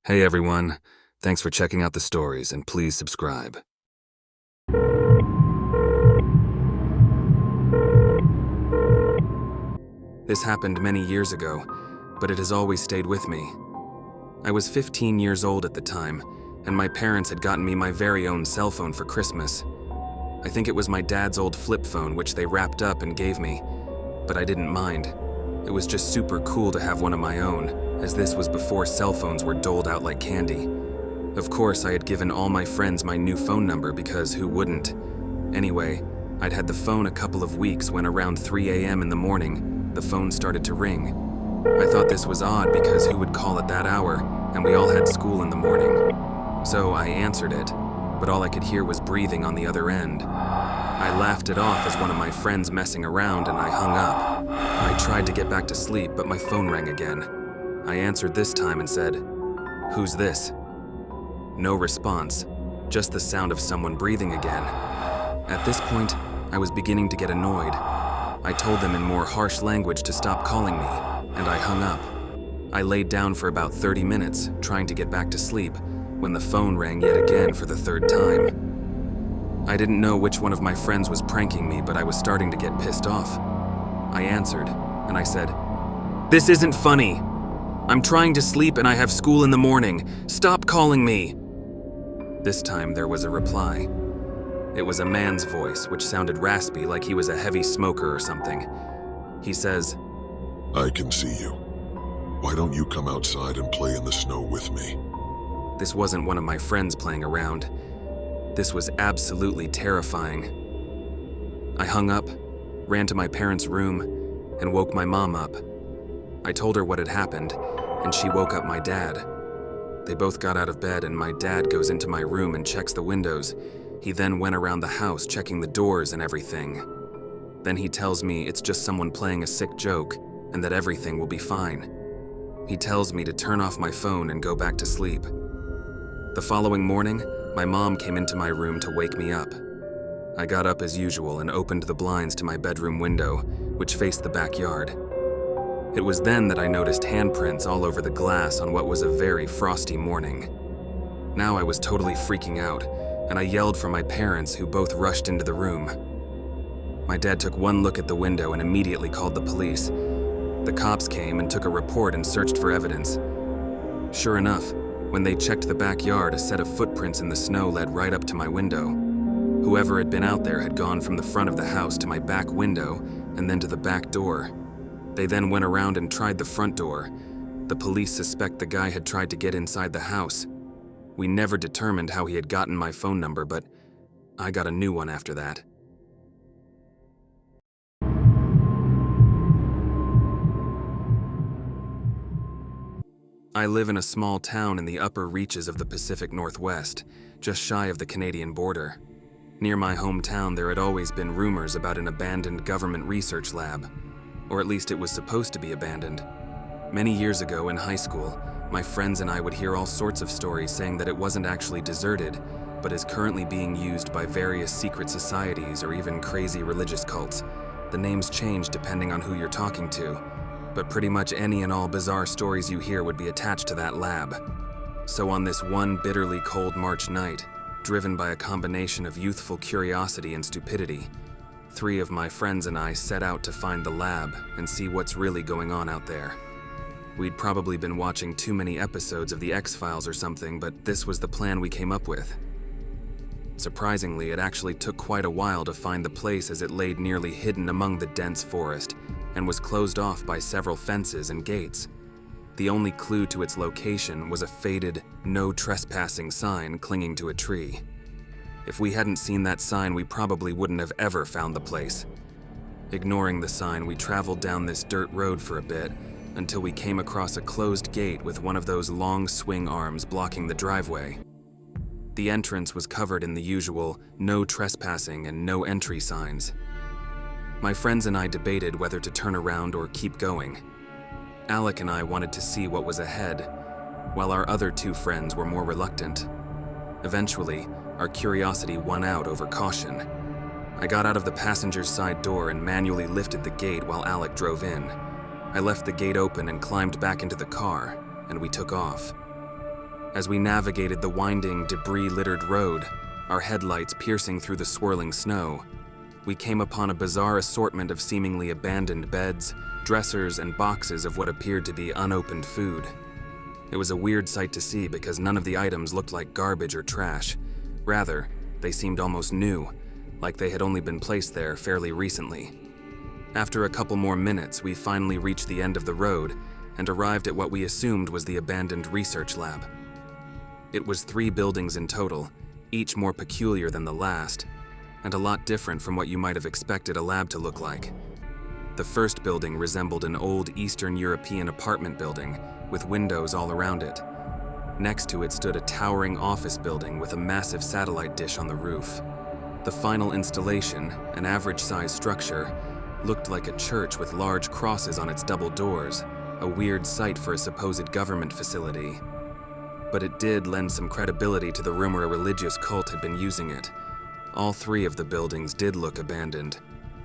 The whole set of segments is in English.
Hey everyone, thanks for checking out the stories and please subscribe. This happened many years ago, but it has always stayed with me. I was 15 years old at the time, and my parents had gotten me my very own cell phone for Christmas. I think it was my dad's old flip phone which they wrapped up and gave me, but I didn't mind. It was just super cool to have one of my own, as this was before cell phones were doled out like candy. Of course, I had given all my friends my new phone number because who wouldn't? Anyway, I'd had the phone a couple of weeks when around 3 a.m. in the morning, the phone started to ring. I thought this was odd because who would call at that hour, and we all had school in the morning. So I answered it, but all I could hear was breathing on the other end. I laughed it off as one of my friends messing around and I hung up. I tried to get back to sleep, but my phone rang again. I answered this time and said, "Who's this?" No response, just the sound of someone breathing again. At this point, I was beginning to get annoyed. I told them in more harsh language to stop calling me, and I hung up. I laid down for about 30 minutes, trying to get back to sleep, when the phone rang yet again for the third time. I didn't know which one of my friends was pranking me, but I was starting to get pissed off. I answered, and I said, "This isn't funny. I'm trying to sleep and I have school in the morning. Stop calling me." This time there was a reply. It was a man's voice, which sounded raspy like he was a heavy smoker or something. He says, "I can see you. Why don't you come outside and play in the snow with me?" This wasn't one of my friends playing around. This was absolutely terrifying. I hung up, ran to my parents' room, and woke my mom up. I told her what had happened, and she woke up my dad. They both got out of bed, and my dad goes into my room and checks the windows. He then went around the house checking the doors and everything. Then he tells me it's just someone playing a sick joke and that everything will be fine. He tells me to turn off my phone and go back to sleep. The following morning, my mom came into my room to wake me up. I got up as usual and opened the blinds to my bedroom window, which faced the backyard. It was then that I noticed handprints all over the glass on what was a very frosty morning. Now I was totally freaking out, and I yelled for my parents, who both rushed into the room. My dad took one look at the window and immediately called the police. The cops came and took a report and searched for evidence. Sure enough, when they checked the backyard, a set of footprints in the snow led right up to my window. Whoever had been out there had gone from the front of the house to my back window and then to the back door. They then went around and tried the front door. The police suspect the guy had tried to get inside the house. We never determined how he had gotten my phone number, but I got a new one after that. I live in a small town in the upper reaches of the Pacific Northwest, just shy of the Canadian border. Near my hometown, there had always been rumors about an abandoned government research lab, or at least it was supposed to be abandoned. Many years ago in high school, my friends and I would hear all sorts of stories saying that it wasn't actually deserted, but is currently being used by various secret societies or even crazy religious cults. The names change depending on who you're talking to, but pretty much any and all bizarre stories you hear would be attached to that lab. So on this one bitterly cold March night, driven by a combination of youthful curiosity and stupidity, 3 of my friends and I set out to find the lab and see what's really going on out there. We'd probably been watching too many episodes of The X-Files or something, but this was the plan we came up with. Surprisingly, it actually took quite a while to find the place, as it laid nearly hidden among the dense forest and was closed off by several fences and gates. The only clue to its location was a faded, "No trespassing" sign clinging to a tree. If we hadn't seen that sign, we probably wouldn't have ever found the place. Ignoring the sign, we traveled down this dirt road for a bit until we came across a closed gate with one of those long swing arms blocking the driveway. The entrance was covered in the usual "No trespassing" and "No entry" signs. My friends and I debated whether to turn around or keep going. Alec and I wanted to see what was ahead, while our other 2 friends were more reluctant. Eventually, our curiosity won out over caution. I got out of the passenger's side door and manually lifted the gate while Alec drove in. I left the gate open and climbed back into the car, and we took off. As we navigated the winding, debris-littered road, our headlights piercing through the swirling snow, we came upon a bizarre assortment of seemingly abandoned beds, dressers, and boxes of what appeared to be unopened food. It was a weird sight to see because none of the items looked like garbage or trash. Rather, they seemed almost new, like they had only been placed there fairly recently. After a couple more minutes, we finally reached the end of the road and arrived at what we assumed was the abandoned research lab. It was 3 buildings in total, each more peculiar than the last, and a lot different from what you might have expected a lab to look like. The first building resembled an old Eastern European apartment building with windows all around it. Next to it stood a towering office building with a massive satellite dish on the roof. The final installation, an average-sized structure, looked like a church with large crosses on its double doors, a weird sight for a supposed government facility. But it did lend some credibility to the rumor a religious cult had been using it. All 3 of the buildings did look abandoned.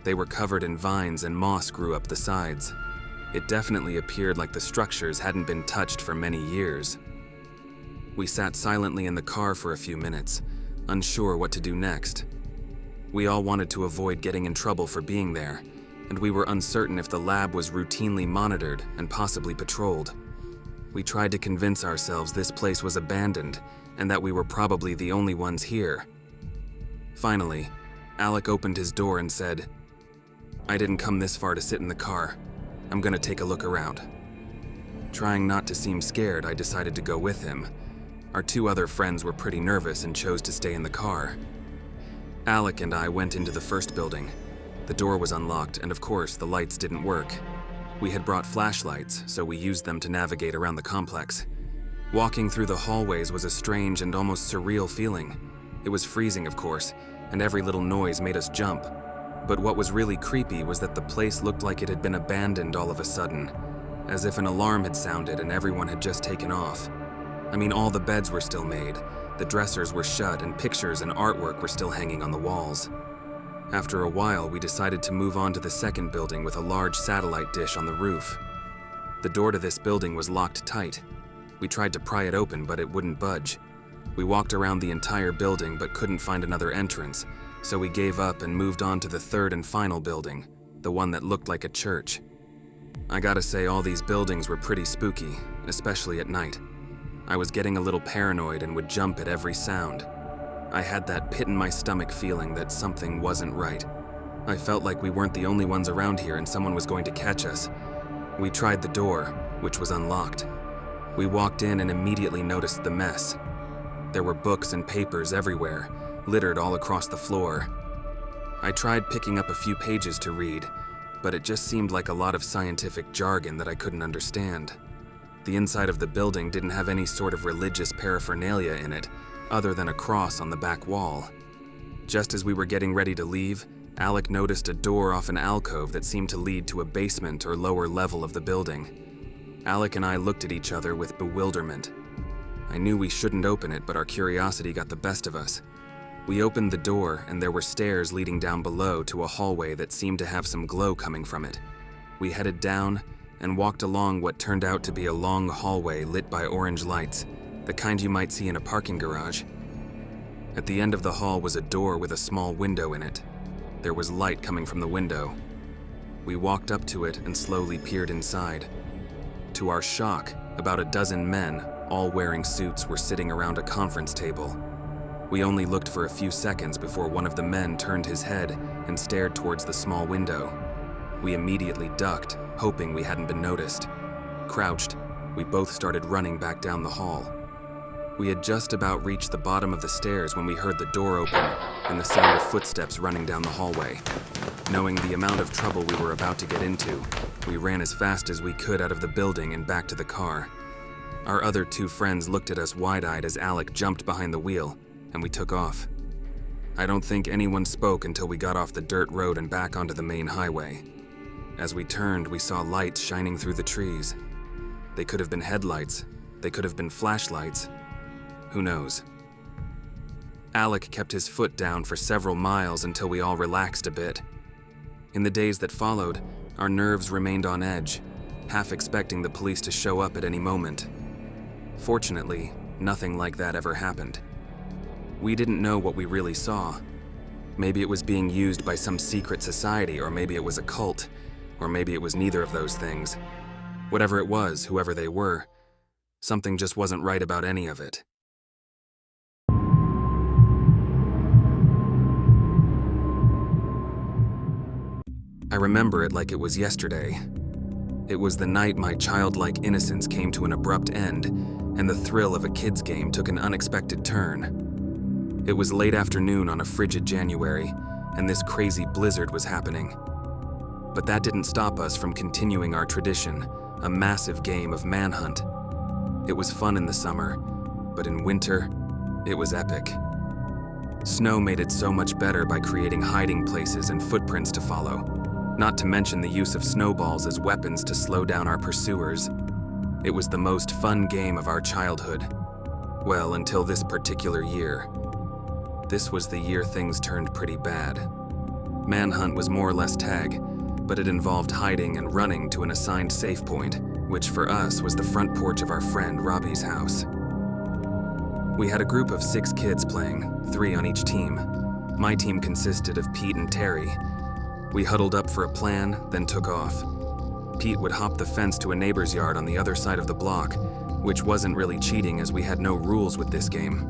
They were covered in vines and moss grew up the sides. It definitely appeared like the structures hadn't been touched for many years. We sat silently in the car for a few minutes, unsure what to do next. We all wanted to avoid getting in trouble for being there, and we were uncertain if the lab was routinely monitored and possibly patrolled. We tried to convince ourselves this place was abandoned and that we were probably the only ones here. Finally, Alec opened his door and said, "I didn't come this far to sit in the car. I'm gonna take a look around." Trying not to seem scared, I decided to go with him. Our 2 other friends were pretty nervous and chose to stay in the car. Alec and I went into the first building. The door was unlocked, and of course, the lights didn't work. We had brought flashlights, so we used them to navigate around the complex. Walking through the hallways was a strange and almost surreal feeling. It was freezing, of course, and every little noise made us jump. But what was really creepy was that the place looked like it had been abandoned all of a sudden, as if an alarm had sounded and everyone had just taken off. I mean, all the beds were still made, the dressers were shut, and pictures and artwork were still hanging on the walls. After a while, we decided to move on to the second building with a large satellite dish on the roof. The door to this building was locked tight. We tried to pry it open, but it wouldn't budge. We walked around the entire building but couldn't find another entrance, so we gave up and moved on to the third and final building, the one that looked like a church. I gotta say, all these buildings were pretty spooky, especially at night. I was getting a little paranoid and would jump at every sound. I had that pit-in-my-stomach feeling that something wasn't right. I felt like we weren't the only ones around here and someone was going to catch us. We tried the door, which was unlocked. We walked in and immediately noticed the mess. There were books and papers everywhere, littered all across the floor. I tried picking up a few pages to read, but it just seemed like a lot of scientific jargon that I couldn't understand. The inside of the building didn't have any sort of religious paraphernalia in it, other than a cross on the back wall. Just as we were getting ready to leave, Alec noticed a door off an alcove that seemed to lead to a basement or lower level of the building. Alec and I looked at each other with bewilderment. I knew we shouldn't open it, but our curiosity got the best of us. We opened the door, and there were stairs leading down below to a hallway that seemed to have some glow coming from it. We headed down and walked along what turned out to be a long hallway lit by orange lights, the kind you might see in a parking garage. At the end of the hall was a door with a small window in it. There was light coming from the window. We walked up to it and slowly peered inside. To our shock, about a dozen men, all wearing suits, were sitting around a conference table. We only looked for a few seconds before one of the men turned his head and stared towards the small window. We immediately ducked, hoping we hadn't been noticed. Crouched, we both started running back down the hall. We had just about reached the bottom of the stairs when we heard the door open and the sound of footsteps running down the hallway. Knowing the amount of trouble we were about to get into, we ran as fast as we could out of the building and back to the car. Our other 2 friends looked at us wide-eyed as Alec jumped behind the wheel, and we took off. I don't think anyone spoke until we got off the dirt road and back onto the main highway. As we turned, we saw lights shining through the trees. They could have been headlights. They could have been flashlights. Who knows? Alec kept his foot down for several miles until we all relaxed a bit. In the days that followed, our nerves remained on edge, half expecting the police to show up at any moment. Fortunately, nothing like that ever happened. We didn't know what we really saw. Maybe it was being used by some secret society, or maybe it was a cult, or maybe it was neither of those things. Whatever it was, whoever they were, something just wasn't right about any of it. I remember it like it was yesterday. It was the night my childlike innocence came to an abrupt end, and the thrill of a kid's game took an unexpected turn. It was late afternoon on a frigid January, and this crazy blizzard was happening. But that didn't stop us from continuing our tradition, a massive game of Manhunt. It was fun in the summer, but in winter, it was epic. Snow made it so much better by creating hiding places and footprints to follow, not to mention the use of snowballs as weapons to slow down our pursuers. It was the most fun game of our childhood. Well, until this particular year. This was the year things turned pretty bad. Manhunt was more or less tag, but it involved hiding and running to an assigned safe point, which for us was the front porch of our friend Robbie's house. We had a group of 6 kids playing, 3 on each team. My team consisted of Pete and Terry. We huddled up for a plan, then took off. Pete would hop the fence to a neighbor's yard on the other side of the block, which wasn't really cheating as we had no rules with this game.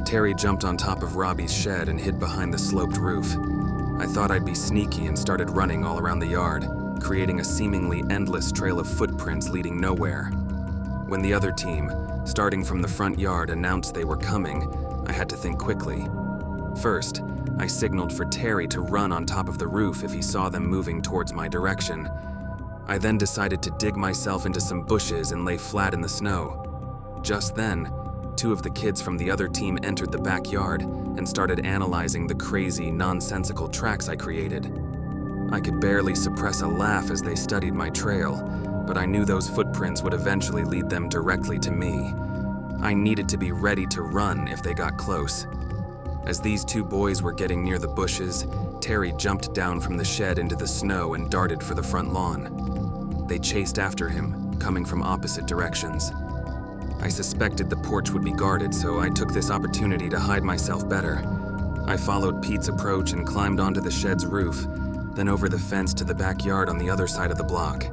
Terry jumped on top of Robbie's shed and hid behind the sloped roof. I thought I'd be sneaky and started running all around the yard, creating a seemingly endless trail of footprints leading nowhere. When the other team, starting from the front yard, announced they were coming, I had to think quickly. First, I signaled for Terry to run on top of the roof if he saw them moving towards my direction. I then decided to dig myself into some bushes and lay flat in the snow. Just then, 2 of the kids from the other team entered the backyard and started analyzing the crazy, nonsensical tracks I created. I could barely suppress a laugh as they studied my trail, but I knew those footprints would eventually lead them directly to me. I needed to be ready to run if they got close. As these 2 boys were getting near the bushes, Terry jumped down from the shed into the snow and darted for the front lawn. They chased after him, coming from opposite directions. I suspected the porch would be guarded, so I took this opportunity to hide myself better. I followed Pete's approach and climbed onto the shed's roof, then over the fence to the backyard on the other side of the block.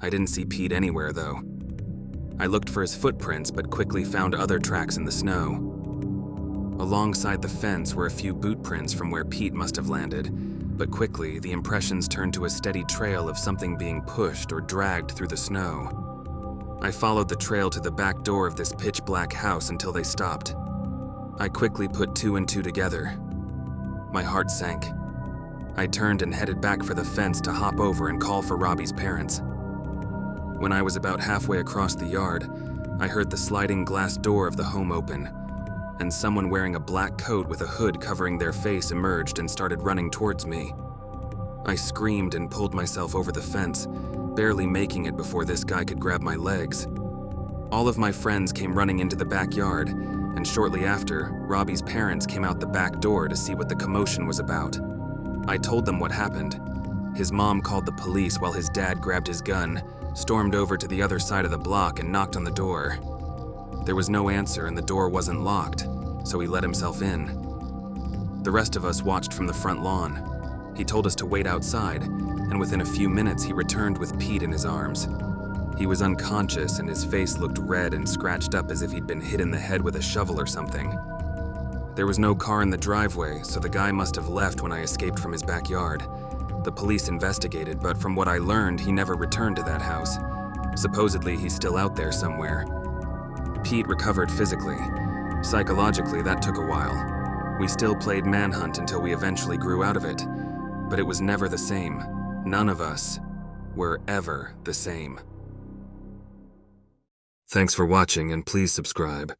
I didn't see Pete anywhere, though. I looked for his footprints, but quickly found other tracks in the snow. Alongside the fence were a few boot prints from where Pete must have landed, but quickly the impressions turned to a steady trail of something being pushed or dragged through the snow. I followed the trail to the back door of this pitch-black house until they stopped. I quickly put 2 and 2 together. My heart sank. I turned and headed back for the fence to hop over and call for Robbie's parents. When I was about halfway across the yard, I heard the sliding glass door of the home open, and someone wearing a black coat with a hood covering their face emerged and started running towards me. I screamed and pulled myself over the fence, barely making it before this guy could grab my legs. All of my friends came running into the backyard, and shortly after, Robbie's parents came out the back door to see what the commotion was about. I told them what happened. His mom called the police while his dad grabbed his gun, stormed over to the other side of the block and knocked on the door. There was no answer and the door wasn't locked, so he let himself in. The rest of us watched from the front lawn. He told us to wait outside, and within a few minutes he returned with Pete in his arms. He was unconscious and his face looked red and scratched up as if he'd been hit in the head with a shovel or something. There was no car in the driveway, so the guy must have left when I escaped from his backyard. The police investigated, but from what I learned, he never returned to that house. Supposedly, he's still out there somewhere. Pete recovered physically. Psychologically, that took a while. We still played Manhunt until we eventually grew out of it, but it was never the same. None of us were ever the same. Thanks for watching, and please subscribe.